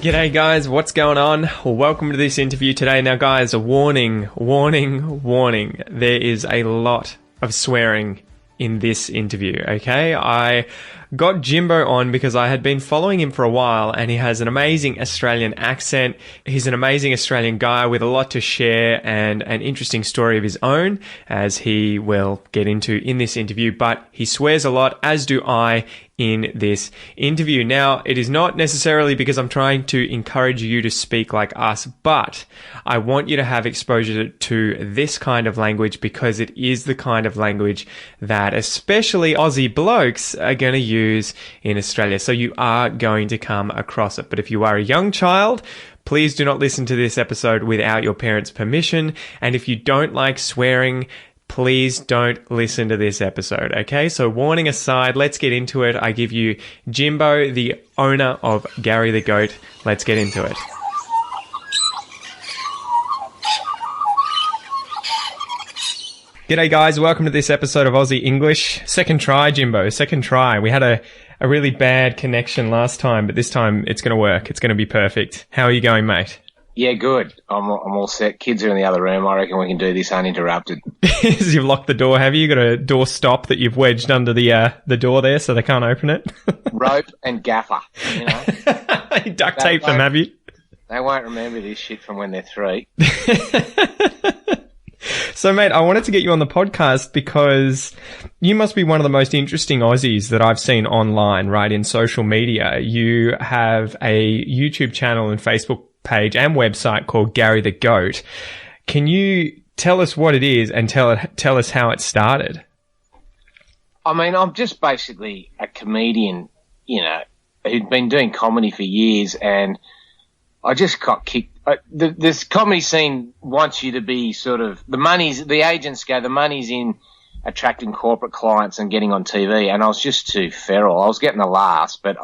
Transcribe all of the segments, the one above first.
G'day guys, what's going on? Welcome to this interview today. Now guys, a warning. There is a lot of swearing in this interview, okay? I got Jimbo on because I had been following him for a while and he has an amazing Australian accent. He's an amazing Australian guy with a lot to share and an interesting story of his own, as he will get into in this interview, but he swears a lot, as do I, in this interview. Now, it is not necessarily because I'm trying to encourage you to speak like us, but I want you to have exposure to this kind of language because it is the kind of language that especially Aussie blokes are going to use in Australia. So you are going to come across it. But if you are a young child, please do not listen to this episode without your parents' permission. And if you don't like swearing, please don't listen to this episode, okay? So warning aside, let's get into it. I give you Jimbo, the owner of Gary the Goat. Let's get into it. G'day guys, welcome to this episode of Aussie English. Second try, Jimbo, second try. We had a really bad connection last time, but this time it's going to work. It's going to be perfect. How are you going, mate? Yeah, good. I'm all set. Kids are in the other room. I reckon we can do this uninterrupted. You've locked the door, have you? You got a door stop that you've wedged under the door there so they can't open it? Rope and gaffer, you know. You duct tape them, have you? They won't remember this shit from when they're 3. So, mate, I wanted to get you on the podcast because you must be one of the most interesting Aussies that I've seen online, right, in social media. You have a YouTube channel and Facebook page and website called Gary the Goat. Can you tell us what it is and tell us how it started? I mean, I'm just basically a comedian, you know, who'd been doing comedy for years, and I just got kicked. This comedy scene wants you to be sort of the agents go, the money's in attracting corporate clients and getting on TV, and I was just too feral. I was getting the laughs, but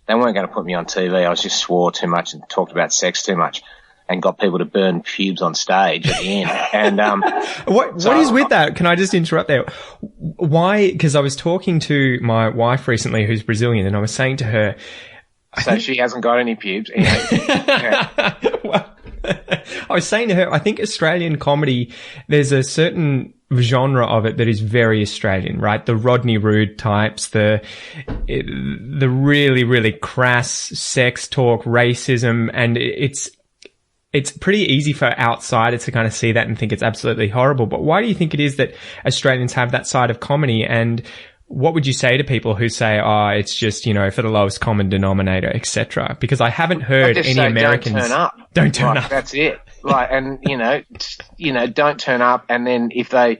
they weren't going to put me on TV. I just swore too much and talked about sex too much and got people to burn pubes on stage at the end. And what is with that? Can I just interrupt there? Why? Because I was talking to my wife recently who's Brazilian, and I was saying to her, she hasn't got any pubes. Yeah. Well, I was saying to her, I think Australian comedy, there's a certain genre of it that is very Australian, right? The Rodney Rude types, the really, really crass sex talk, racism, and it's pretty easy for outsiders to kind of see that and think it's absolutely horrible. But why do you think it is that Australians have that side of comedy? And what would you say to people who say, oh, it's just, you know, for the lowest common denominator, etc.? Because I haven't heard any Americans... Don't turn up. Don't turn up. That's it. And, you know, don't turn up. And then if they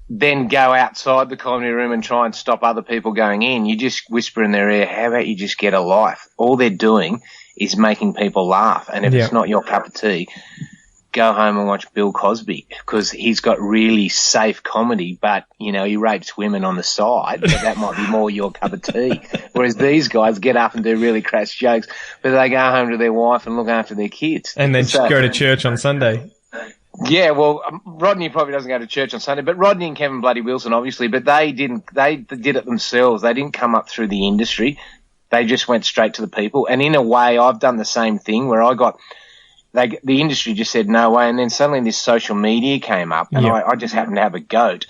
then go outside the comedy room and try and stop other people going in, you just whisper in their ear, how about you just get a life? All they're doing is making people laugh. And if it's not your cup of tea, go home and watch Bill Cosby, because he's got really safe comedy, but, you know, he rapes women on the side, but that might be more your cup of tea. Whereas these guys get up and do really crass jokes, but they go home to their wife and look after their kids. And then go to church on Sunday. Yeah, well, Rodney probably doesn't go to church on Sunday, but Rodney and Kevin Bloody Wilson, obviously, but they did it themselves. They didn't come up through the industry. They just went straight to the people. And in a way, I've done the same thing where the industry just said no way, and then suddenly this social media came up, and I just happened to have a goat,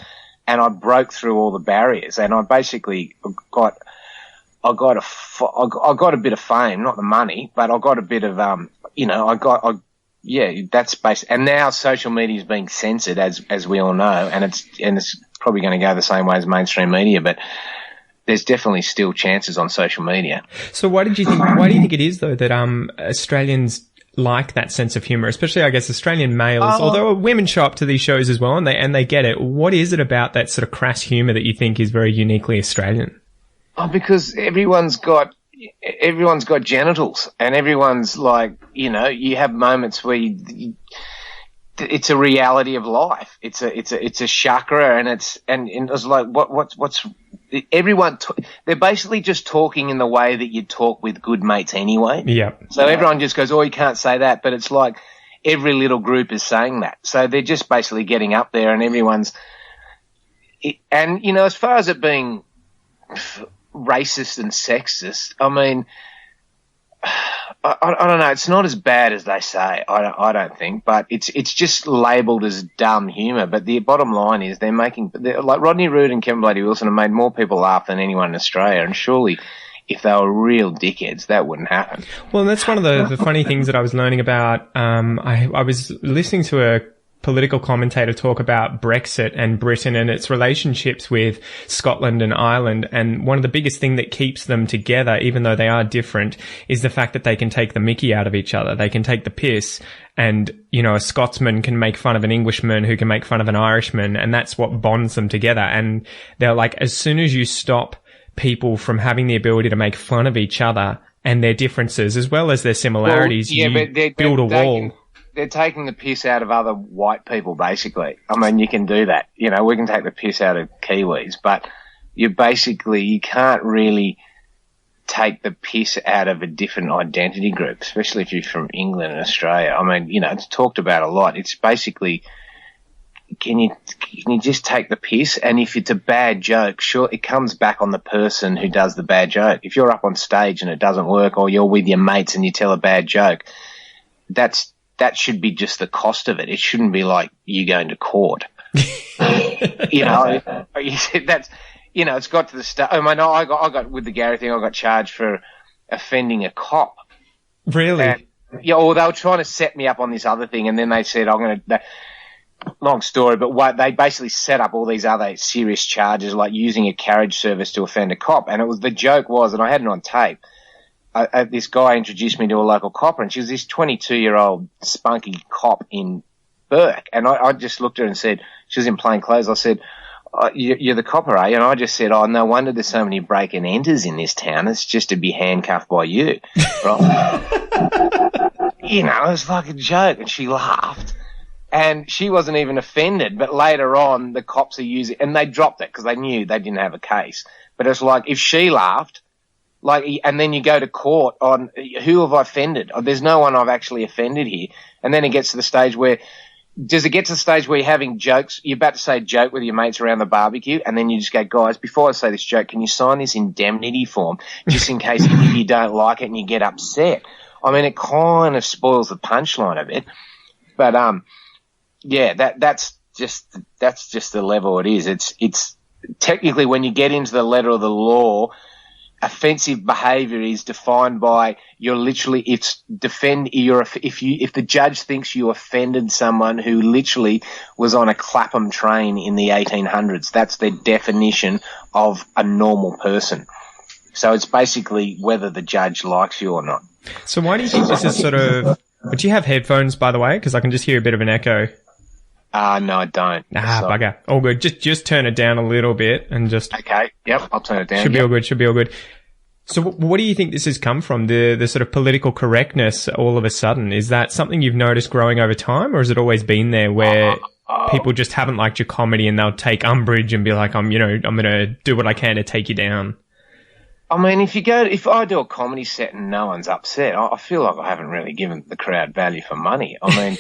and I broke through all the barriers, and I basically got a bit of fame, not the money, but I got a bit of that's basic. And now social media is being censored, as we all know, and it's probably going to go the same way as mainstream media, but there's definitely still chances on social media. So why do you think it is though that Australians like that sense of humor, especially, I guess, Australian males, although women show up to these shows as well and they get it. What is it about that sort of crass humor that you think is very uniquely Australian? Oh, because everyone's got genitals, and everyone's like, you know, you have moments where it's a reality of life. It's a chakra, and it's like, what's everyone, they're basically just talking in the way that you talk with good mates anyway. Yeah. So everyone just goes, oh, you can't say that, but it's like every little group is saying that. So they're just basically getting up there, and and, you know, as far as it being racist and sexist, I mean, I don't know. It's not as bad as they say. I don't think, but it's just labelled as dumb humour. But the bottom line is they're like Rodney Roode and Kevin Bloody Wilson have made more people laugh than anyone in Australia, and surely, if they were real dickheads, that wouldn't happen. Well, that's one of the funny things that I was learning about. I was listening to a political commentator talk about Brexit and Britain and its relationships with Scotland and Ireland. And one of the biggest thing that keeps them together, even though they are different, is the fact that they can take the mickey out of each other. They can take the piss. And, you know, a Scotsman can make fun of an Englishman who can make fun of an Irishman. And that's what bonds them together. And they're like, as soon as you stop people from having the ability to make fun of each other and their differences as well as their similarities, you build a wall. They're taking the piss out of other white people, basically. I mean, you can do that. You know, we can take the piss out of Kiwis, but you can't really take the piss out of a different identity group, especially if you're from England and Australia. I mean, you know, it's talked about a lot. It's basically, can you just take the piss? And if it's a bad joke, sure, it comes back on the person who does the bad joke. If you're up on stage and it doesn't work, or you're with your mates and you tell a bad joke, that should be just the cost of it. It shouldn't be like you going to court. You know, that's, you know, it's got to the stage. I mean, I got with the Gary thing, I got charged for offending a cop. Really? And, yeah, or they were trying to set me up on this other thing, and then they said, long story, but they basically set up all these other serious charges, like using a carriage service to offend a cop. And the joke was, and I had it on tape, this guy introduced me to a local copper, and she was this 22-year-old spunky cop in Burke. And I just looked at her and said, she was in plain clothes. I said, you're the copper, eh? And I just said, oh, no wonder there's so many break and enters in this town. It's just to be handcuffed by you. Right? You know, it was like a joke, and she laughed. And she wasn't even offended, but later on, the cops are using, and they dropped it because they knew they didn't have a case. But it's like, if she laughed, and then you go to court on who have I offended? Oh, there's no one I've actually offended here. And then it gets to the stage where, does it get to the stage where you're having jokes? You're about to say a joke with your mates around the barbecue, and then you just go, guys, before I say this joke, can you sign this indemnity form just in case you don't like it and you get upset? I mean, it kind of spoils the punchline a bit. But, yeah, that's just the level it is. It's technically, when you get into the letter of the law, offensive behaviour is defined by if the judge thinks you offended someone who literally was on a Clapham train in the 1800s. That's their definition of a normal person. So it's basically whether the judge likes you or not. So why do you think this is sort of... Do you have headphones, by the way? Because I can just hear a bit of an echo. No, I don't. Bugger. All good. Just turn it down a little bit and just... Okay. Yep, I'll turn it down. Should be all good. So what do you think this has come from? The sort of political correctness all of a sudden? Is that something you've noticed growing over time, or has it always been there where people just haven't liked your comedy and they'll take umbrage and be like, I'm going to do what I can to take you down? I mean, if I do a comedy set and no one's upset, I feel like I haven't really given the crowd value for money. I mean,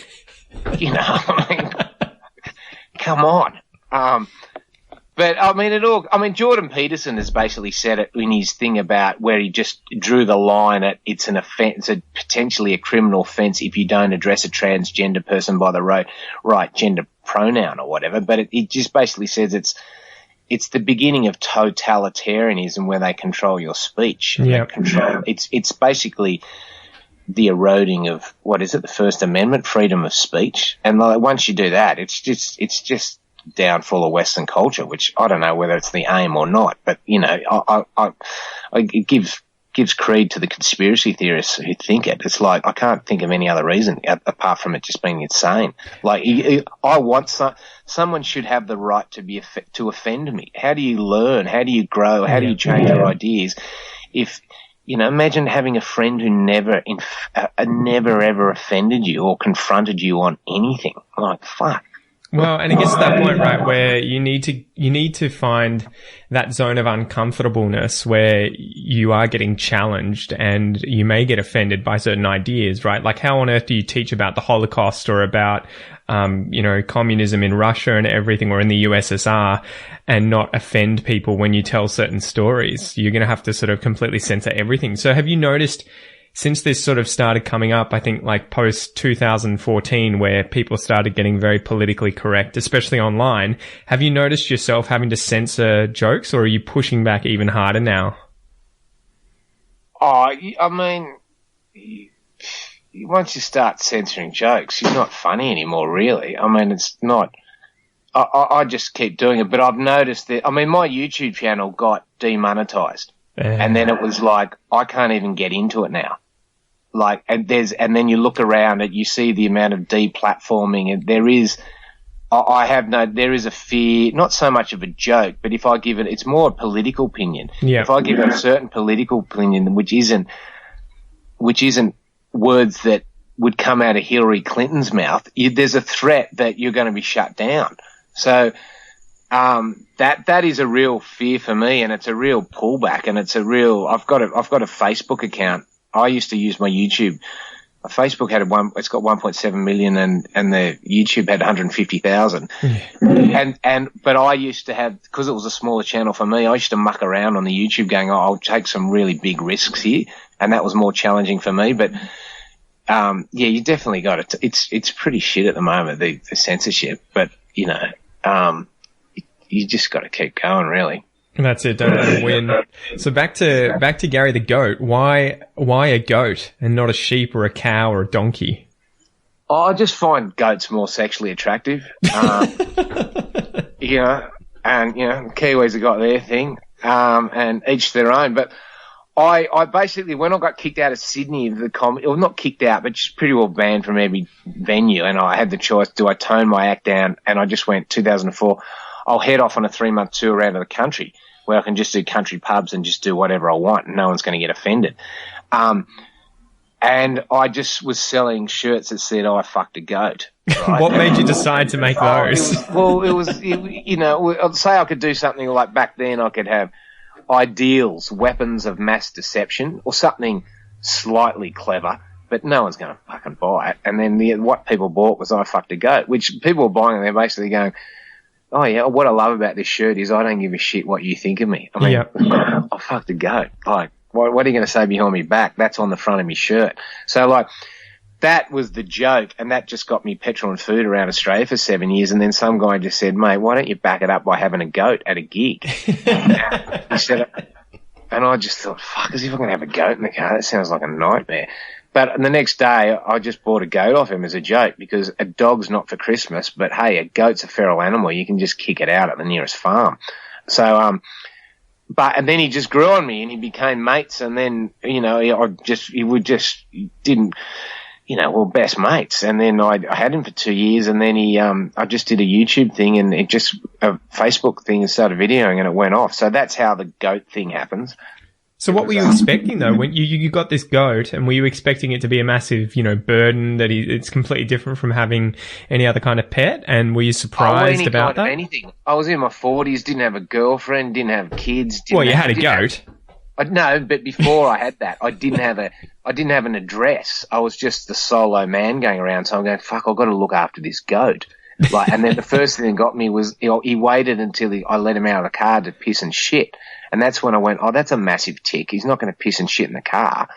come on. But I mean, Jordan Peterson has basically said it in his thing about where he just drew the line at it's an offense, it's potentially a criminal offense if you don't address a transgender person by the right gender pronoun or whatever. But it just basically says it's the beginning of totalitarianism where they control your speech. Yeah. It's basically the eroding of, the First Amendment, freedom of speech. And once you do that, it's just downfall of Western culture, which I don't know whether it's the aim or not, but it gives creed to the conspiracy theorists who think it. It's like, I can't think of any other reason apart from it just being insane. Like, I want someone should have the right to offend me. How do you learn? How do you grow? How do you change your ideas? If, imagine having a friend who never ever offended you or confronted you on anything. Like, fuck. Well, and it gets to that point, right, where you need to find that zone of uncomfortableness where you are getting challenged and you may get offended by certain ideas, right? Like, how on earth do you teach about the Holocaust or about, communism in Russia and everything, or in the USSR, and not offend people when you tell certain stories? You're going to have to sort of completely censor everything. So have you noticed since this sort of started coming up, I think like post 2014, where people started getting very politically correct, especially online, have you noticed yourself having to censor jokes, or are you pushing back even harder now? Oh, I mean, once you start censoring jokes, you're not funny anymore, really. I mean, it's not. I just keep doing it, but I've noticed that. I mean, my YouTube channel got demonetized, and then it was like I can't even get into it now. Like, and then you look around and you see the amount of deplatforming, and there is a fear, not so much of a joke, but if I give it, it's more a political opinion. Yeah. If I give a certain political opinion, which isn't words that would come out of Hillary Clinton's mouth, there's a threat that you're going to be shut down. So, that is a real fear for me, and it's a real pullback, and it's a real, I've got a Facebook account. I used to use my YouTube. Facebook it's got 1.7 million and the YouTube had 150,000. But I used to have, because it was a smaller channel for me, I used to muck around on the YouTube going, oh, I'll take some really big risks here. And that was more challenging for me. But, yeah, you definitely got it. It's pretty shit at the moment, the censorship, but you just got to keep going, really. That's it. Don't let it win. So back to Gary the goat. Why a goat and not a sheep or a cow or a donkey? Oh, I just find goats more sexually attractive. And Kiwis have got their thing, and each their own. But I basically, when I got kicked out of Sydney, or not kicked out, but just pretty well banned from every venue, and I had the choice: do I tone my act down? And I just went 2004. I'll head off on a 3-month tour around the country where I can just do country pubs and just do whatever I want and no one's going to get offended. And I just was selling shirts that said, oh, I fucked a goat. Right? What made you decide to make those? I'd say I could do something like back then I could have ideals, weapons of mass deception, or something slightly clever, but no one's going to fucking buy it. And then what people bought was I fucked a goat, which people were buying and they're basically going, oh yeah, what I love about this shirt is I don't give a shit what you think of me. I mean, I fucked a goat. Like, what are you going to say behind me back? That's on the front of my shirt. So like, that was the joke, and that just got me petrol and food around Australia for 7 years. And then some guy just said, mate, why don't you back it up by having a goat at a gig? He said, and I just thought, fuck, as if I'm going to have a goat in the car. That sounds like a nightmare. But the next day, I just bought a goat off him as a joke, because a dog's not for Christmas, but hey, a goat's a feral animal. You can just kick it out at the nearest farm. So, and then he just grew on me and he became mates, and then, we're best mates. And then I had him for 2 years, and then I just did a YouTube thing, and a Facebook thing, and started videoing, and it went off. So that's how the goat thing happens. So what were you expecting though when you got this goat, and were you expecting it to be a massive, burden that it's completely different from having any other kind of pet? And were you surprised about that? Anything. I was in my 40s, didn't have a girlfriend, didn't have kids. You had a goat. No, but before I had that, I didn't have an address. I was just the solo man going around. So I'm going, fuck, I've got to look after this goat. And then the first thing that got me was, he waited until I let him out of the car to piss and shit. And that's when I went, oh, that's a massive tick. He's not going to piss and shit in the car.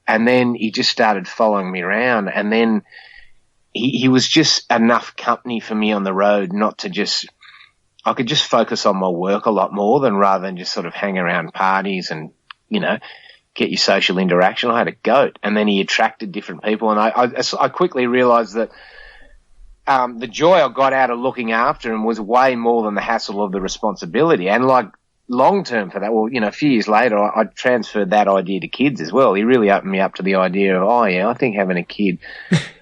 And then he just started following me around. And then he was just enough company for me on the road not to I could just focus on my work a lot more rather than just sort of hang around parties and, get your social interaction. I had a goat, and then he attracted different people. And I quickly realized that the joy I got out of looking after him was way more than the hassle of the responsibility. And like long term for that, a few years later, I transferred that idea to kids as well. He really opened me up to the idea of, I think having a kid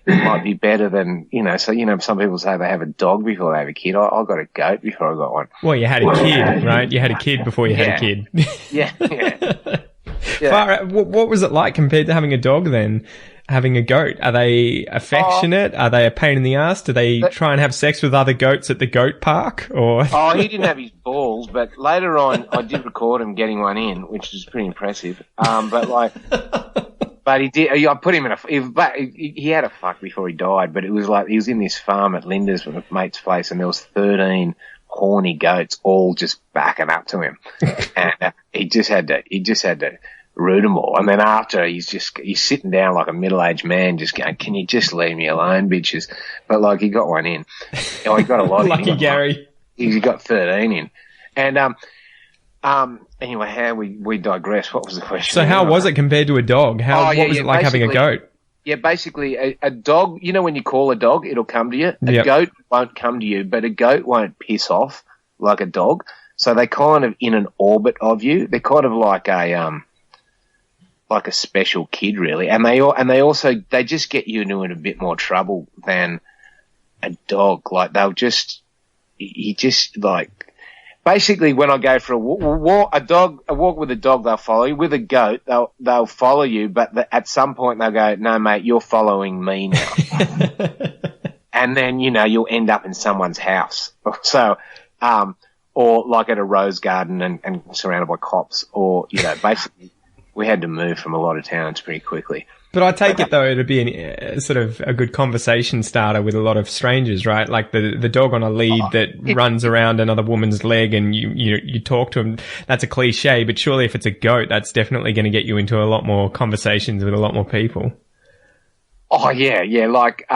might be better than, some people say they have a dog before they have a kid. I got a goat before I got one. Well, you had a kid, right? You had a kid before you had a kid. Yeah. What was it like compared to having a dog then? Having a goat? Are they affectionate? Are they a pain in the ass? Do they try and have sex with other goats at the goat park? Or he didn't have his balls, but later on I did record him getting one in, which was pretty impressive. But he did. I put him in he had a fuck before he died, but it was like he was in this farm at Linda's with a mate's place, and there was 13 horny goats all just backing up to him, and he just had to root them all. And then after, he's sitting down like a middle-aged man just going, can you just leave me alone, bitches? But, like, he got one in. Oh, he got a lot Lucky in. Gary. He got 13 in. And, anyway, how we digress. What was the question? So how was it compared to a dog? What was it like having a goat? Yeah, basically, a dog, you know when you call a dog, it'll come to you. A goat won't come to you, but a goat won't piss off like a dog. So they kind of in an orbit of you. They're kind of like a special kid, really. And they also just get you into a bit more trouble than a dog. Like you just like, basically when I go for a walk with a dog, they'll follow you. With a goat, they'll follow you, but at some point they'll go, no, mate, you're following me now. And then, you'll end up in someone's house. So, or like at a rose garden and surrounded by cops, or, basically we had to move from a lot of towns pretty quickly. But I take it, though, to be a sort of a good conversation starter with a lot of strangers, right? Like the dog on a lead that runs around another woman's leg and you talk to him. That's a cliche, but surely if it's a goat, that's definitely going to get you into a lot more conversations with a lot more people. Oh, yeah. Yeah. Like,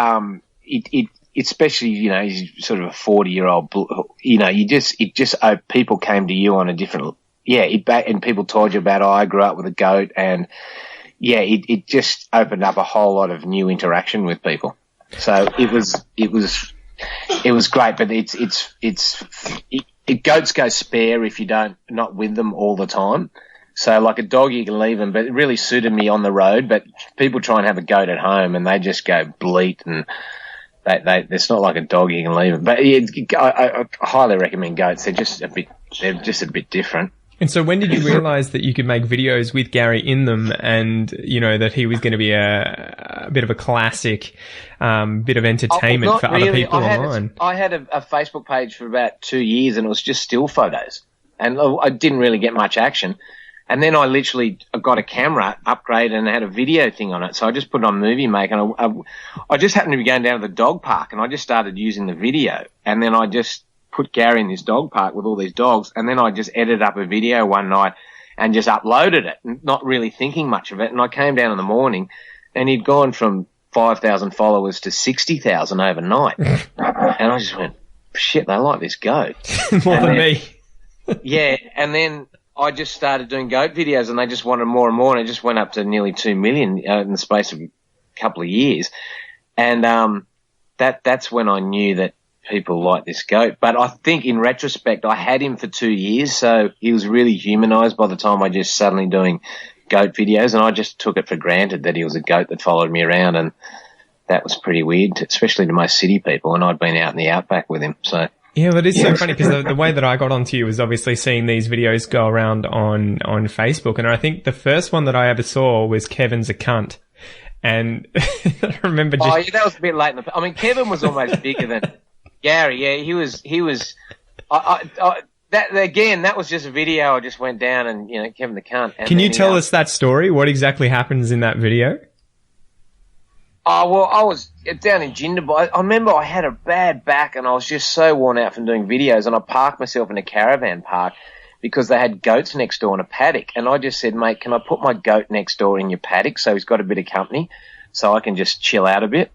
especially, he's sort of a 40-year-old, people came to you on a different, and people told you about, I grew up with a goat, and it just opened up a whole lot of new interaction with people. So it was great, but goats go spare if you not with them all the time. So like a dog, you can leave them, but it really suited me on the road. But people try and have a goat at home and they just go bleat, and it's not like a dog you can leave them. But I highly recommend goats. They're just a bit different. And so when did you realise that you could make videos with Gary in them, and, that he was going to be a bit of a classic, bit of entertainment for other people online? I had a Facebook page for about 2 years, and it was just still photos. And I didn't really get much action. And then I got a camera upgrade and had a video thing on it. So I just put it on Movie Maker, and I just happened to be going down to the dog park, and I just started using the video. And then I just put Gary in this dog park with all these dogs, and then I just edited up a video one night and just uploaded it, not really thinking much of it. And I came down in the morning, and he'd gone from 5,000 followers to 60,000 overnight. And I just went, shit, they like this goat. More than me. Yeah, and then I just started doing goat videos, and they just wanted more and more, and it just went up to nearly 2 million in the space of a couple of years. And that's when I knew that people like this goat. But I think in retrospect, I had him for 2 years, so he was really humanised by the time I just suddenly doing goat videos, and I just took it for granted that he was a goat that followed me around, and that was pretty weird, especially to most city people, and I'd been out in the outback with him. So yeah, but it's so funny because the way that I got onto you was obviously seeing these videos go around on Facebook, and I think the first one that I ever saw was Kevin's a cunt. And I remember just... Oh, yeah, that was a bit late. I mean, Kevin was almost bigger than Gary. Yeah, he was. That was just a video. I just went down and, Kevin the cunt. And can you tell us that story? What exactly happens in that video? Oh, well, I was down in Jimbo. I remember I had a bad back and I was just so worn out from doing videos, and I parked myself in a caravan park because they had goats next door in a paddock. And I just said, mate, can I put my goat next door in your paddock so he's got a bit of company so I can just chill out a bit?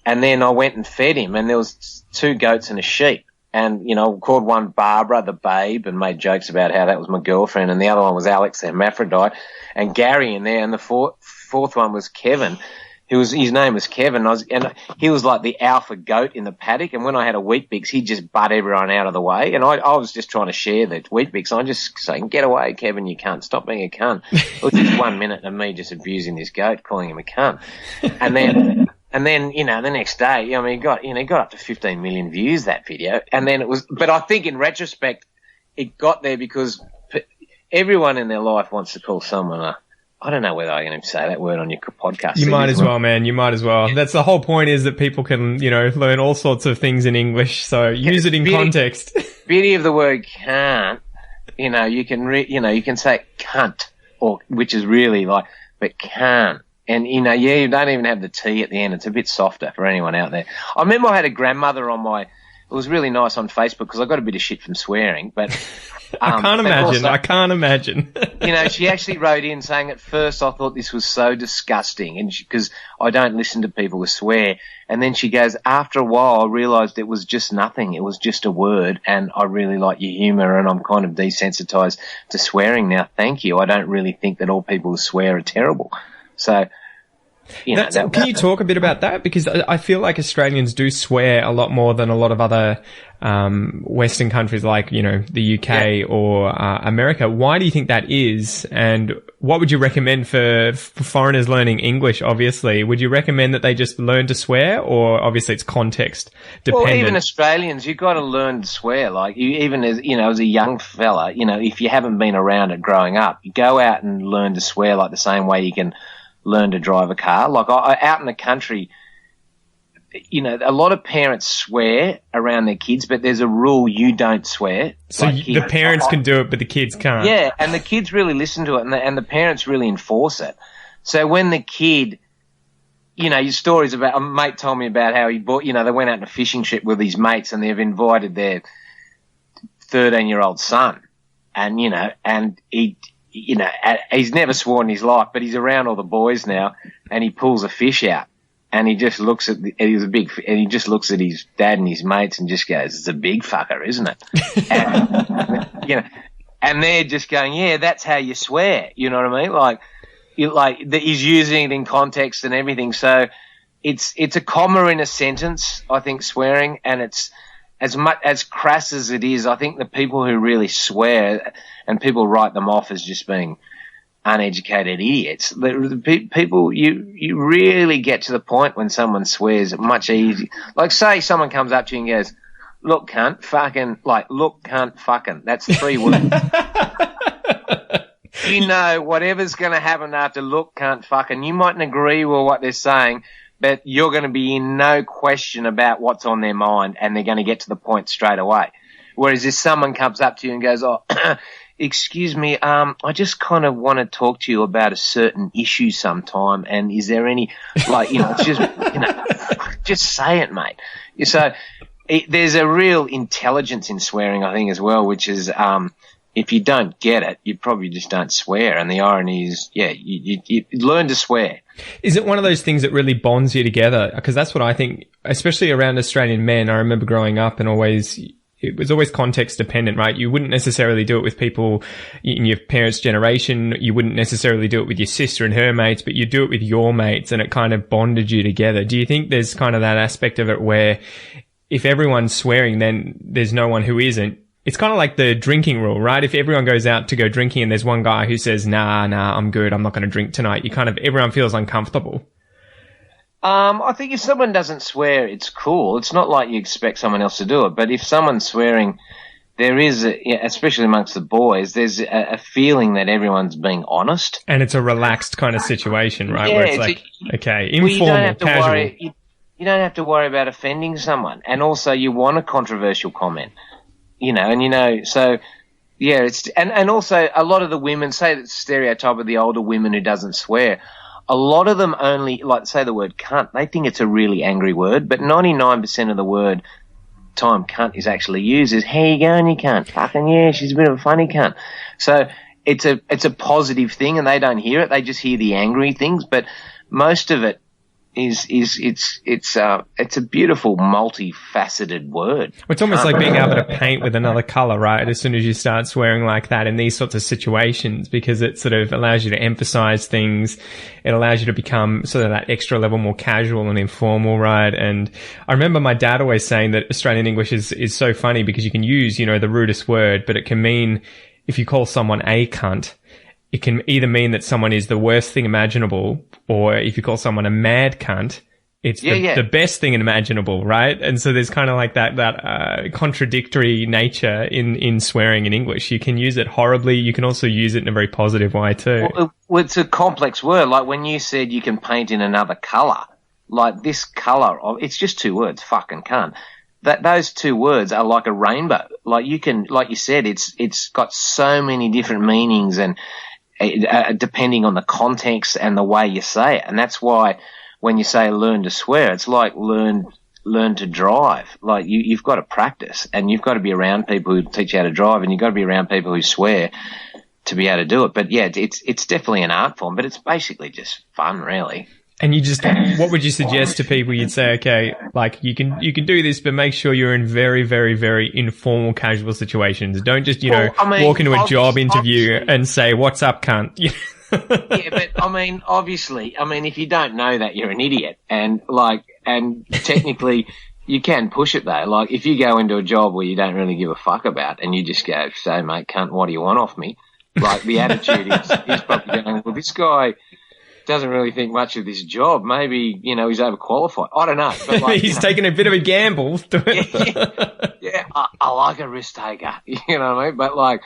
And then I went and fed him, and there was 2 goats and a sheep. And, called one Barbara, the babe, and made jokes about how that was my girlfriend. And the other one was Alex, the hermaphrodite, and Gary in there. And the fourth one was Kevin. His name was Kevin. And he was like the alpha goat in the paddock. And when I had a Weet-Bix, he'd just butt everyone out of the way. And I was just trying to share the Weet-Bix. I'm just saying, get away, Kevin, you cunt. Stop being a cunt. It was just 1 minute of me just abusing this goat, calling him a cunt. And then, the next day, he got up to 15 million views, that video. And then but I think in retrospect, it got there because everyone in their life wants to call someone I don't know whether I'm going to say that word on your podcast. You might as well, man. You might as well. Yeah. That's the whole point, is that people can, learn all sorts of things in English. So use it in context. Beauty of the word can't, you can say cunt, which is really but can't. And, you don't even have the T at the end. It's a bit softer for anyone out there. I remember I had a grandmother on my it was really nice on Facebook because I got a bit of shit from swearing, but I can't imagine. I can't imagine. She actually wrote in saying at first I thought this was so disgusting, and because I don't listen to people who swear, and then she goes, after a while I realised it was just nothing. It was just a word, and I really like your humour, and I'm kind of desensitised to swearing now. Thank you. I don't really think that all people who swear are terrible. So. Can you talk a bit about that? Because I feel like Australians do swear a lot more than a lot of other Western countries like, the UK or America. Why do you think that is? And what would you recommend for foreigners learning English, obviously? Would you recommend that they just learn to swear, or obviously it's context dependent? Well, even Australians, you've got to learn to swear. Like, even as a young fella, if you haven't been around it growing up, you go out and learn to swear like the same way you can learn to drive a car. Like out in the country, a lot of parents swear around their kids, but there's a rule you don't swear. So like the parents can do it, but the kids can't. Yeah, and the kids really listen to it, and the parents really enforce it. So when the kid, your stories about, a mate told me about how he bought, they went out on a fishing trip with his mates, and they've invited their 13-year-old son, and he's never sworn in his life, but he's around all the boys now, and he pulls a fish out, and he just looks at he just looks at his dad and his mates and just goes, "It's a big fucker, isn't it?" And, and they're just going, "Yeah, that's how you swear." You know what I mean? He's using it in context and everything. So it's a comma in a sentence, I think, swearing, and it's as crass as it is. I think the people who really swear, and people write them off as just being uneducated idiots. The people, you really get to the point when someone swears much easier. Like, say someone comes up to you and goes, "Look, cunt, fucking," "Look, cunt, fucking." That's 3 words. Whatever's going to happen after "look, cunt, fucking," you mightn't agree with what they're saying, but you're going to be in no question about what's on their mind, and they're going to get to the point straight away. Whereas if someone comes up to you and goes, "Oh, excuse me, I just kind of want to talk to you about a certain issue sometime, and is there any, it's just, just say it, mate." So there's a real intelligence in swearing, I think, as well, which is, if you don't get it, you probably just don't swear. And the irony is, you learn to swear. Is it one of those things that really bonds you together? Because that's what I think, especially around Australian men. I remember growing up and it was always context dependent, right? You wouldn't necessarily do it with people in your parents' generation. You wouldn't necessarily do it with your sister and her mates, but you do it with your mates, and it kind of bonded you together. Do you think there's kind of that aspect of it where if everyone's swearing, then there's no one who isn't? It's kind of like the drinking rule, right? If everyone goes out to go drinking and there's one guy who says, nah, I'm good, I'm not going to drink tonight, everyone feels uncomfortable. I think if someone doesn't swear, it's cool. It's not like you expect someone else to do it. But if someone's swearing, there is, especially amongst the boys, there's a feeling that everyone's being honest. And it's a relaxed kind of situation, right? Yeah, where it's like, informal, casual. You don't have to worry about offending someone. And also you want a controversial comment, so... Yeah, and also a lot of the women, say the stereotype of the older women who doesn't swear, a lot of them only, say the word cunt, they think it's a really angry word, but 99% of the time cunt is actually used is, "How you going, you cunt? Fucking yeah, she's a bit of a funny cunt." So it's a positive thing, and they don't hear it, they just hear the angry things, but most of it it's a beautiful, multifaceted word. It's almost like being able to paint with another color, right? As soon as you start swearing like that in these sorts of situations, because it sort of allows you to emphasize things. It allows you to become sort of that extra level more casual and informal, right? And I remember my dad always saying that Australian English is so funny because you can use, the rudest word, but it can mean, if you call someone a cunt, it can either mean that someone is the worst thing imaginable, or if you call someone a mad cunt, it's the best thing imaginable, right? And so there's kind of like that contradictory nature in swearing in English. You can use it horribly. You can also use it in a very positive way too. Well, it's a complex word. Like when you said you can paint in another color, like this color, it's just 2 words, fucking cunt. Those 2 words are like a rainbow. Like you said, it's got so many different meanings, and depending on the context and the way you say it. And that's why when you say learn to swear, it's like learn learn to drive. Like you've got to practice, and you've got to be around people who teach you how to drive, and you've got to be around people who swear to be able to do it. But yeah, it's definitely an art form, but it's basically just fun, really. And what would you suggest to people? You'd say, okay, like you can do this, but make sure you're in very, very, very informal, casual situations. Don't just, walk into a job interview and say, "What's up, cunt?" Yeah, but obviously, if you don't know that, you're an idiot. And technically, you can push it though. Like if you go into a job where you don't really give a fuck about, and you just go, "Say, mate, cunt, what do you want off me?" Like the attitude is probably going, "Well, this guy doesn't really think much of this job. Maybe, he's overqualified." I don't know. But he's taking a bit of a gamble. Yeah, I like a risk taker. You know what I mean? But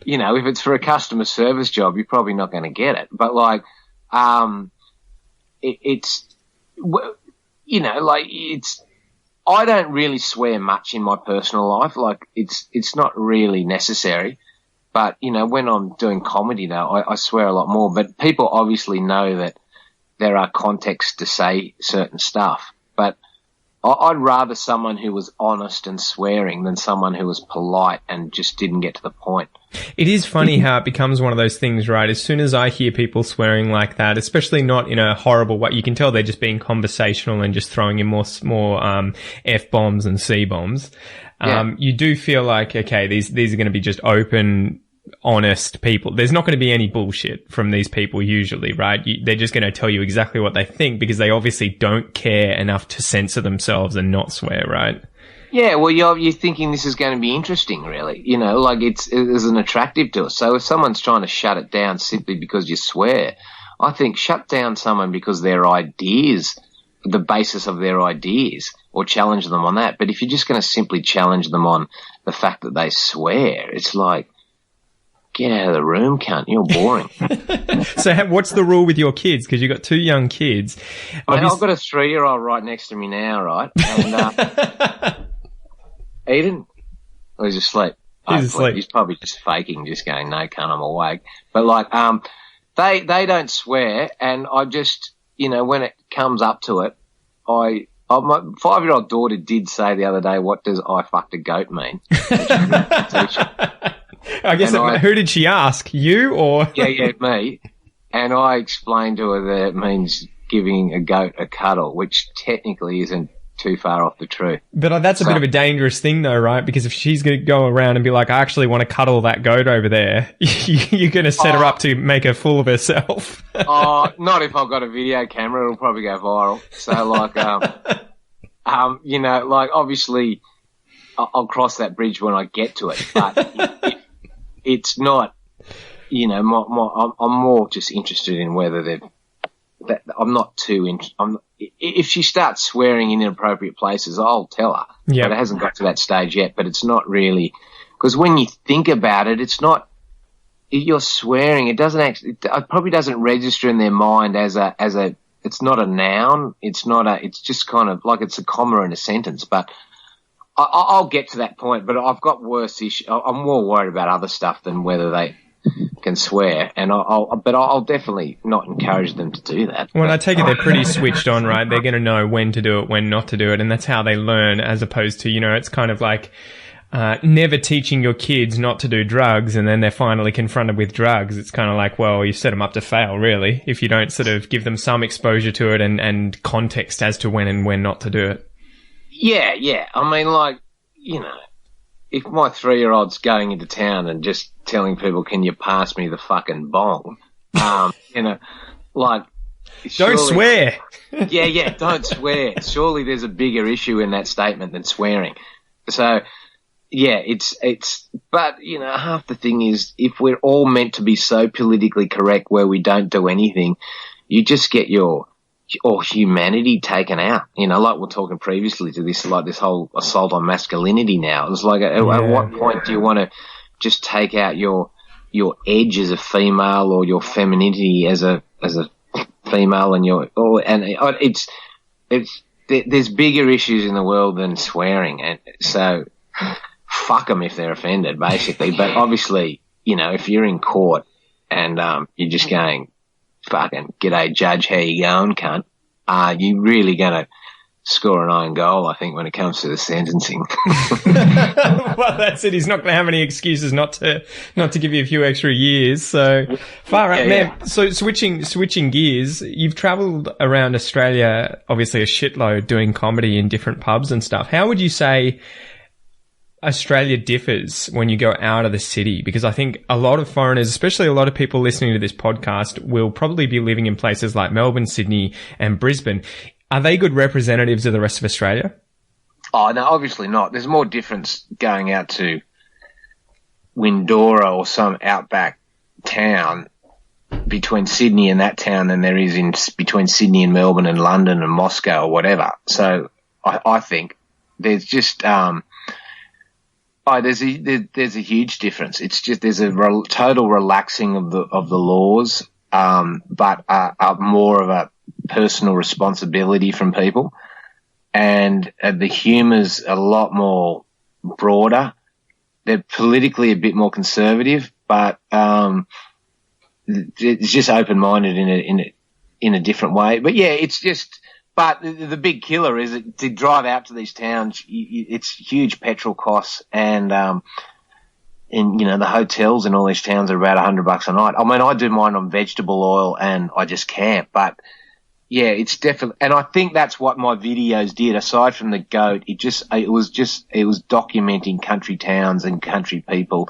if it's for a customer service job, you're probably not going to get it. But I don't really swear much in my personal life. Like it's not really necessary. But, when I'm doing comedy now, I swear a lot more. But people obviously know that there are contexts to say certain stuff. But I'd rather someone who was honest and swearing than someone who was polite and just didn't get to the point. It is funny how it becomes one of those things, right? As soon as I hear people swearing like that, especially not in a horrible way, you can tell they're just being conversational and just throwing in more F-bombs and C-bombs. You do feel like, okay, these are going to be just open, honest people. There's not going to be any bullshit from these people usually, right? They're just going to tell you exactly what they think because they obviously don't care enough to censor themselves and not swear, right? Yeah, well, you're thinking this is going to be interesting, really. It's an attractive to us. So if someone's trying to shut it down simply because you swear, I think shut down someone because their ideas, the basis of their ideas, or challenge them on that. But if you're just going to simply challenge them on the fact that they swear, it's like, get out of the room, cunt. You're boring. So what's the rule with your kids? Because you've got two young kids. I've got a 3-year-old right next to me now, right? And Eden? Or he's asleep? He's asleep. He's probably just faking, just going, "No, cunt, I'm awake." But they don't swear, and I just, when it comes up to it, my 5-year-old daughter did say the other day, "What does I fucked a goat mean?" I guess who did she ask? You or? Yeah, me. And I explained to her that it means giving a goat a cuddle, which technically isn't too far off the truth. But that's a bit of a dangerous thing though, right? Because if she's going to go around and be like, "I actually want to cuddle that goat over there," you're going to set her up to make a fool of herself. Not if I've got a video camera. It'll probably go viral. So obviously I'll cross that bridge when I get to it. But it's not, I'm more just interested in whether I'm not too interested. If she starts swearing in inappropriate places, I'll tell her. Yeah. But it hasn't got to that stage yet. But it's not really, because when you think about it, it's not, you're swearing. It probably doesn't register in their mind as a, it's not a noun. It's just kind of like it's a comma in a sentence. But I'll get to that point, but I've got worse issues. I'm more worried about other stuff than whether they can swear, and I'll definitely not encourage them to do that. Well, I take it they're pretty switched on, right? They're going to know when to do it, when not to do it, and that's how they learn, as opposed to, it's kind of like never teaching your kids not to do drugs, and then they're finally confronted with drugs. It's kind of like, well, you set them up to fail, really, if you don't sort of give them some exposure to it and context as to when and when not to do it. Yeah. If my 3-year-old's going into town and just telling people, "Can you pass me the fucking bong?" Don't swear. Yeah, don't swear. Surely there's a bigger issue in that statement than swearing. So, yeah, but, half the thing is, if we're all meant to be so politically correct where we don't do anything, you just get your humanity taken out, like we're talking previously to this, like this whole assault on masculinity now. It's like, at what point do you want to just take out your edge as a female or your femininity as a female and there's bigger issues in the world than swearing. And so fuck them if they're offended, basically. But obviously, if you're in court and, you're just going, "Fucking g'day, judge, how you going, cunt?" You really gonna score an own goal, I think, when it comes to the sentencing. Well, that's it. He's not going to have any excuses not to give you a few extra years. So far out, man. Yeah. So switching gears, you've travelled around Australia, obviously a shitload, doing comedy in different pubs and stuff. How would you say Australia differs when you go out of the city? Because I think a lot of foreigners, especially a lot of people listening to this podcast, will probably be living in places like Melbourne, Sydney, and Brisbane. Are they good representatives of the rest of Australia? Oh, no, obviously not. There's more difference going out to Windora or some outback town between Sydney and that town than there is between Sydney and Melbourne and London and Moscow or whatever. So I think there's just there's a huge difference. It's just there's a total relaxing of the laws, but more of a personal responsibility from people, and the humour's a lot more broader. They're politically a bit more conservative, but it's just open-minded in a different way. But yeah, it's just. But the big killer is that to drive out to these towns, it's huge petrol costs, and the hotels in all these towns are about $100 a night. I mean, I do mine on vegetable oil and I just camp, but yeah, it's definitely, and I think that's what my videos did. Aside from the goat, it was documenting country towns and country people.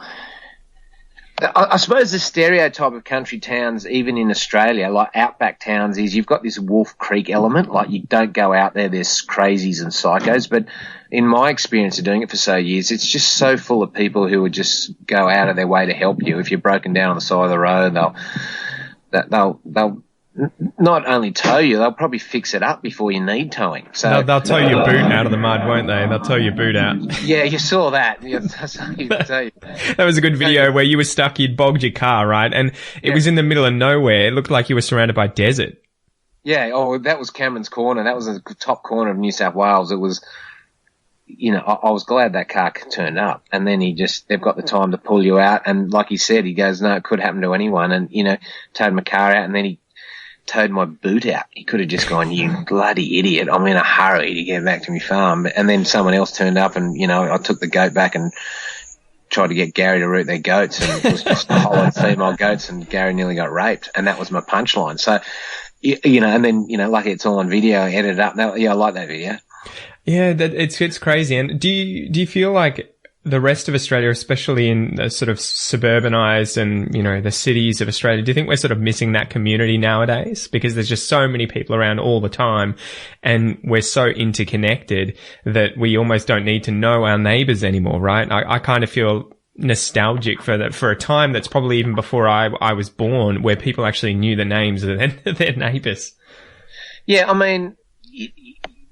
I suppose the stereotype of country towns, even in Australia, like outback towns, is you've got this Wolf Creek element. Like, you don't go out there, there's crazies and psychos. But in my experience of doing it for so years, it's just so full of people who would just go out of their way to help you. If you're broken down on the side of the road, they'll not only tow you, they'll probably fix it up before you need towing. So they'll tow your boot out of the mud, won't they? They'll tow your boot out. Yeah, you saw that. That was a good video where you were stuck, you'd bogged your car, right? And it was in the middle of nowhere. It looked like you were surrounded by desert. Yeah, that was Cameron's Corner. That was the top corner of New South Wales. It was, I was glad that car turned up. And then they've got the time to pull you out. And like he said, he goes, no, it could happen to anyone. And, towed my car out, and then he towed my boot out. He could have just gone, you bloody idiot, I'm in a hurry to get back to my farm. And then someone else turned up, and, I took the goat back and tried to get Gary to root their goats, and it was just whole female goats, and Gary nearly got raped. And that was my punchline. So, and then, lucky it's all on video, I edited it up. I like that video. Yeah, it's crazy. And do you feel like the rest of Australia, especially in the sort of suburbanized and, the cities of Australia, do you think we're sort of missing that community nowadays? Because there's just so many people around all the time, and we're so interconnected that we almost don't need to know our neighbours anymore, right? I kind of feel nostalgic for a time that's probably even before I was born, where people actually knew the names of their neighbours. Yeah, I mean,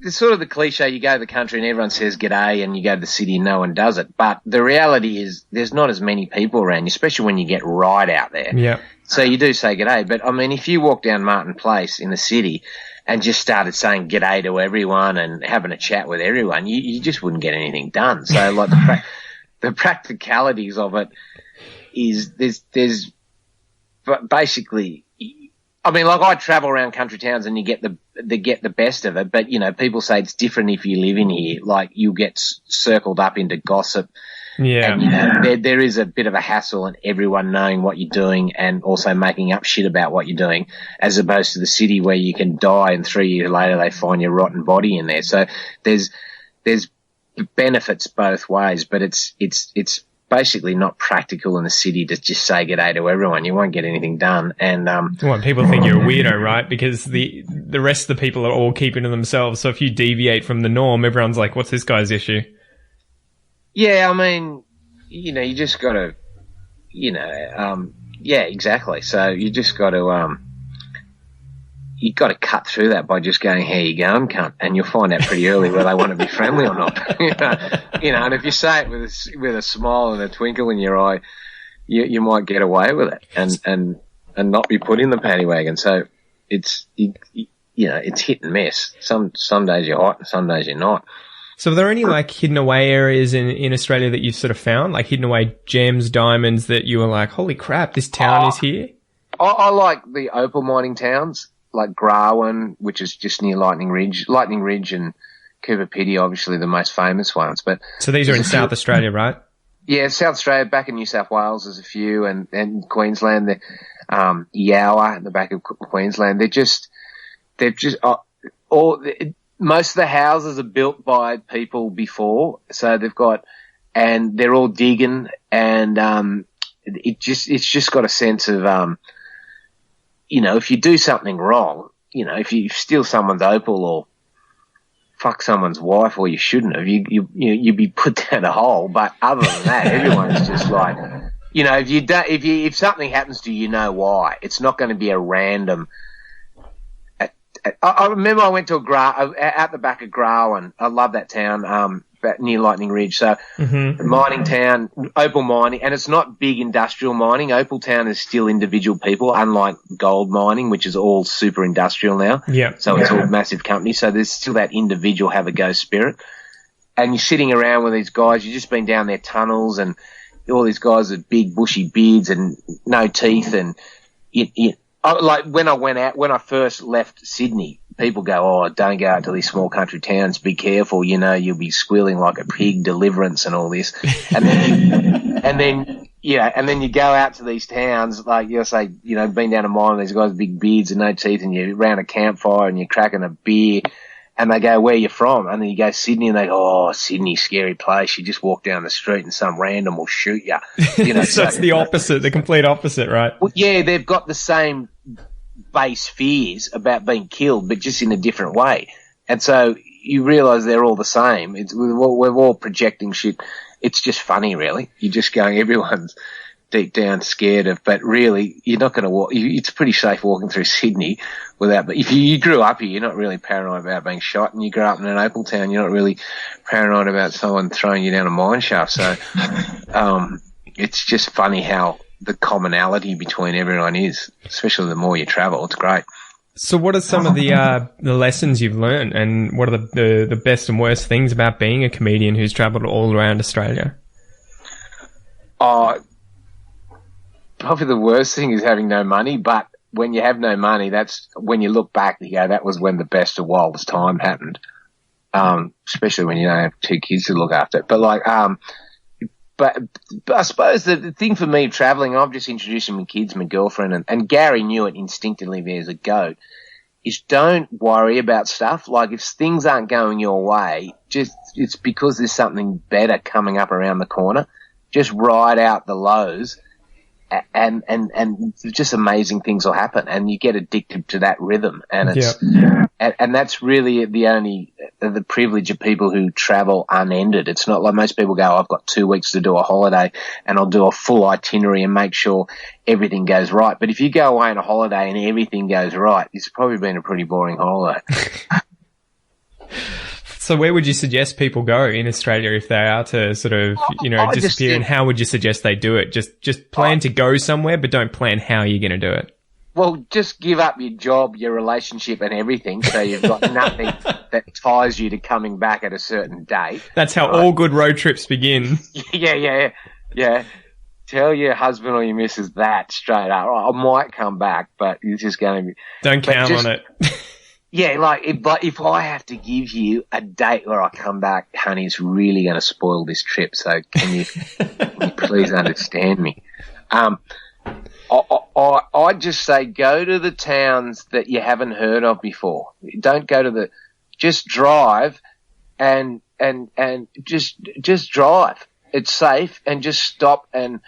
it's sort of the cliche, you go to the country and everyone says g'day, and you go to the city and no one does it. But the reality is there's not as many people around you, especially when you get right out there. Yeah. So you do say g'day. But, I mean, if you walk down Martin Place in the city and just started saying g'day to everyone and having a chat with everyone, you just wouldn't get anything done. So, like, the practicalities of it is there's basically, I mean, like, I travel around country towns and you get the best of it, but, people say it's different if you live in here. Like, you get circled up into gossip. Yeah. And, there is a bit of a hassle in everyone knowing what you're doing and also making up shit about what you're doing, as opposed to the city where you can die and 3 years later they find your rotten body in there. So there's benefits both ways, but it's basically not practical in the city to just say g'day to everyone. You won't get anything done. And well, people think you're a weirdo, right? Because the rest of the people are all keeping to themselves. So if you deviate from the norm, everyone's like, what's this guy's issue? Yeah, I mean, you just got to, yeah, exactly. So you just got to, you got to cut through that by just going, how you going, cunt? And you'll find out pretty early whether they want to be friendly or not. And if you say it with a smile and a twinkle in your eye, you might get away with it and not be put in the paddy wagon. So it's hit and miss. Some days you're hot and some days you're not. So are there any like hidden away areas in Australia that you've sort of found, like hidden away gems, diamonds that you were like, holy crap, this town is here? I like the opal mining towns. like Grawin, which is just near Lightning Ridge and Cooper Pedy, obviously the most famous ones. But so these are in South Australia, right? Yeah, South Australia, back in New South Wales, there's a few, and Queensland, the Yower in the back of Queensland. Most of the houses are built by people before, so and they're all digging, and it's just got a sense of, if you do something wrong, if you steal someone's opal or fuck someone's wife, or you shouldn't have, you'd be put down a hole. But other than that, everyone's just like, if something happens to you, why. It's not going to be a random. I remember I went to out the back of Grawin. I love that town, near Lightning Ridge. So, mining town, opal mining, and it's not big industrial mining. Opal town is still individual people, unlike gold mining, which is all super industrial now. Yeah. So it's all massive companies. So there's still that individual have a go spirit. And you're sitting around with these guys. You've just been down their tunnels, and all these guys with big bushy beards and no teeth, and like when I first left Sydney, people go, "Oh, don't go out to these small country towns. Be careful, you'll be squealing like a pig, deliverance and all this." And then you go out to these towns, like you'll say, been down a mine, these guys with big beards and no teeth, and you're around a campfire and you're cracking a beer, and they go, "Where you from?" And then you go, "Sydney," and they go, "Oh, Sydney, scary place. You just walk down the street and some random will shoot you." So it's the opposite, the complete opposite, right? Well, yeah, they've got the same base fears about being killed, but just in a different way. And so you realise they're all the same. We're all projecting shit. It's just funny, really. You're just going, everyone's deep down scared of, but really, you're not going to walk. It's pretty safe walking through Sydney without. But if you grew up here, you're not really paranoid about being shot, and you grew up in an opal town, you're not really paranoid about someone throwing you down a mine shaft. So, it's just funny how the commonality between everyone is, especially the more you travel. It's great. So what are some of the lessons you've learned, and what are the best and worst things about being a comedian who's travelled all around Australia? Probably the worst thing is having no money, but when you have no money, that's when you look back, you go, that was when the best of wildest time happened. Especially when you don't have two kids to look after. But But I suppose the thing for me travelling, I've just introduced my kids, my girlfriend, and Gary knew it instinctively as a goat, is don't worry about stuff. Like if things aren't going your way, it's because there's something better coming up around the corner. Just ride out the lows, and just amazing things will happen, and you get addicted to that rhythm, and and that's really the privilege of people who travel unended. It's not like most people go, "I've got 2 weeks to do a holiday and I'll do a full itinerary and make sure everything goes right." But if you go away on a holiday and everything goes right, it's probably been a pretty boring holiday. So where would you suggest people go in Australia if they are to sort of, disappear, and how would you suggest they do it? Just plan to go somewhere, but don't plan how you're going to do it. Well, just give up your job, your relationship and everything, so you've got nothing that ties you to coming back at a certain date. That's how all good road trips begin. Yeah. Tell your husband or your missus that straight up. I might come back, but it's just going to be... Don't count on it. Yeah, if I have to give you a date where I come back, honey, it's really going to spoil this trip. So can you please understand me? I'd just say go to the towns that you haven't heard of before. Don't go to just drive and just drive. It's safe, and just stop and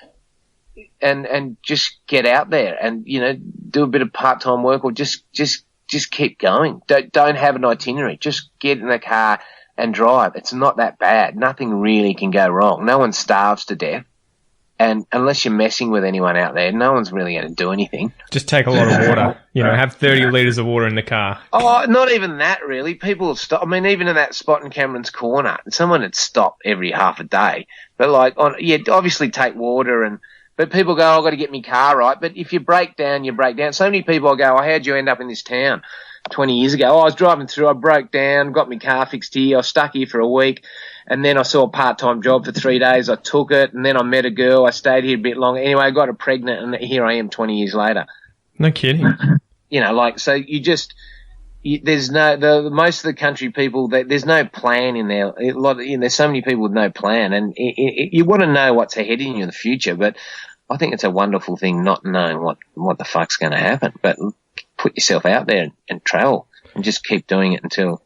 just get out there and, do a bit of part-time work, or just keep going. Don't have an itinerary. Just get in the car and drive. It's not that bad. Nothing really can go wrong. No one starves to death. And unless you're messing with anyone out there, no one's really going to do anything. Just take a lot of water. Have 30 litres of water in the car. Oh, not even that, really. People will stop. I mean, even in that spot in Cameron's Corner, someone would stop every half a day. But obviously take water but people go, I've got to get my car right. But if you break down, you break down. So many people go, how'd you end up in this town 20 years ago? I was driving through, I broke down, got my car fixed here, I was stuck here for a week, and then I saw a part-time job for 3 days, I took it, and then I met a girl, I stayed here a bit longer. Anyway, I got her pregnant, and here I am 20 years later. No kidding. so there's most of the country people, there's no plan in there. There's so many people with no plan, and you want to know what's ahead of you in the future. But I think it's a wonderful thing not knowing what the fuck's going to happen. But put yourself out there and travel and just keep doing it until,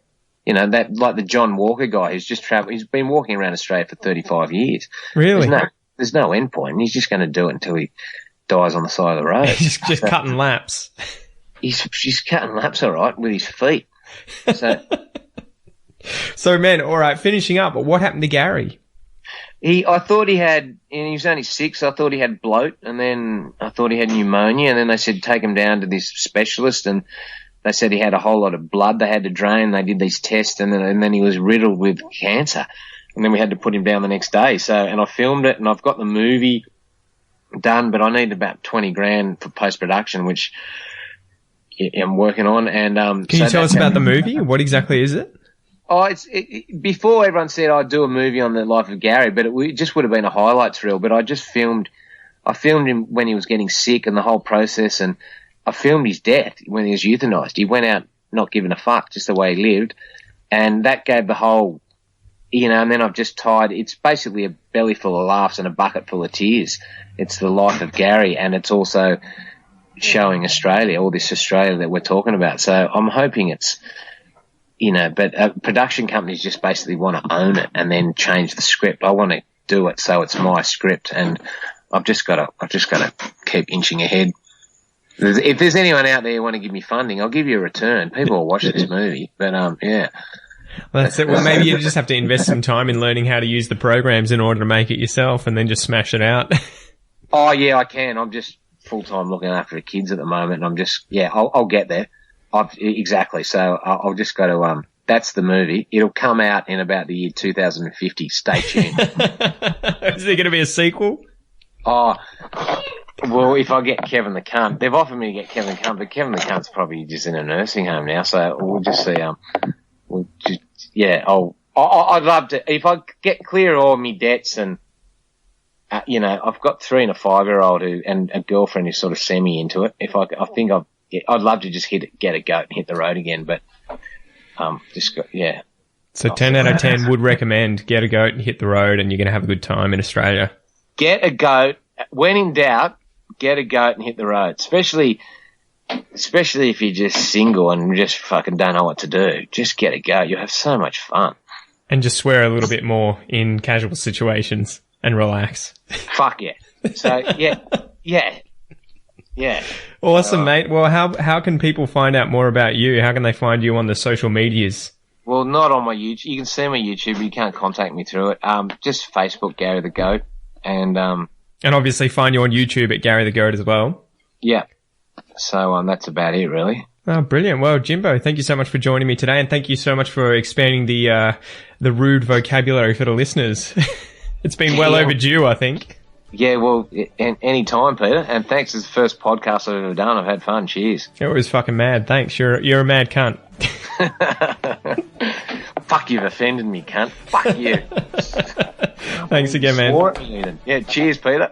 that, like the John Walker guy who's just traveled. He's been walking around Australia for 35 years. Really? There's no end point. He's just going to do it until he dies on the side of the road. He's just cutting laps. He's cutting laps, all right, with his feet. So, man, all right, finishing up, but what happened to Gary? I thought he had, and he was only 6, I thought he had bloat, and then I thought he had pneumonia, and then they said take him down to this specialist, and they said he had a whole lot of blood they had to drain. They did these tests, and then he was riddled with cancer, and then we had to put him down the next day. So, and I filmed it, and I've got the movie done, but I need about 20 grand for post-production, which I'm working on. And can you tell us about the movie? What exactly is it? Oh, before everyone said I'd do a movie on the life of Gary, but it just would have been a highlights reel. But I filmed him when he was getting sick and the whole process, and I filmed his death when he was euthanized. He went out not giving a fuck, just the way he lived, and that gave the whole, and then I've just tied. It's basically a belly full of laughs and a bucket full of tears. It's the life of Gary, and it's also showing Australia, all this Australia that we're talking about. So I'm hoping it's. But production companies just basically want to own it and then change the script. I want to do it so it's my script, and I've just got to keep inching ahead. If there's anyone out there who want to give me funding, I'll give you a return. People will watch this movie, but yeah. Well, that's it. Well, maybe you just have to invest some time in learning how to use the programs in order to make it yourself, and then just smash it out. Oh yeah, I can. I'm just full time looking after the kids at the moment, and I'm just I'll get there. Exactly. So I'll just go to that's the movie. It'll come out in about the year 2050. Stay tuned. Is there going to be a sequel? Oh, well, if I get Kevin the Cunt, they've offered me to get Kevin the Cunt, but Kevin the Cunt's probably just in a nursing home now. So we'll just see. I'd love to if I get clear all my debts and. I've got 3 and a 5-year-old and a girlfriend who's sort of semi into it. I'd love to just get a goat and hit the road again, but So 10 out of 10 would recommend get a goat and hit the road, and you're going to have a good time in Australia. Get a goat. When in doubt, get a goat and hit the road. Especially if you're just single and just fucking don't know what to do. Just get a goat. You'll have so much fun. And just swear a little bit more in casual situations and relax. Fuck yeah. So yeah. Awesome, mate. Well, how can people find out more about you? How can they find you on the social medias? Well, not on my YouTube. You can see my YouTube, but you can't contact me through it. Just Facebook, Gary the Goat, and obviously find you on YouTube at Gary the Goat as well. Yeah. So that's about it, really. Oh, brilliant. Well, Jimbo, thank you so much for joining me today, and thank you so much for expanding the rude vocabulary for the listeners. It's been well overdue, I think. Yeah, well, any time, Peter. And thanks. It's the first podcast I've ever done. I've had fun. Cheers. It was fucking mad. Thanks. You're a mad cunt. Fuck, you've offended me, cunt. Fuck you. Thanks again, man. Yeah, cheers, Peter.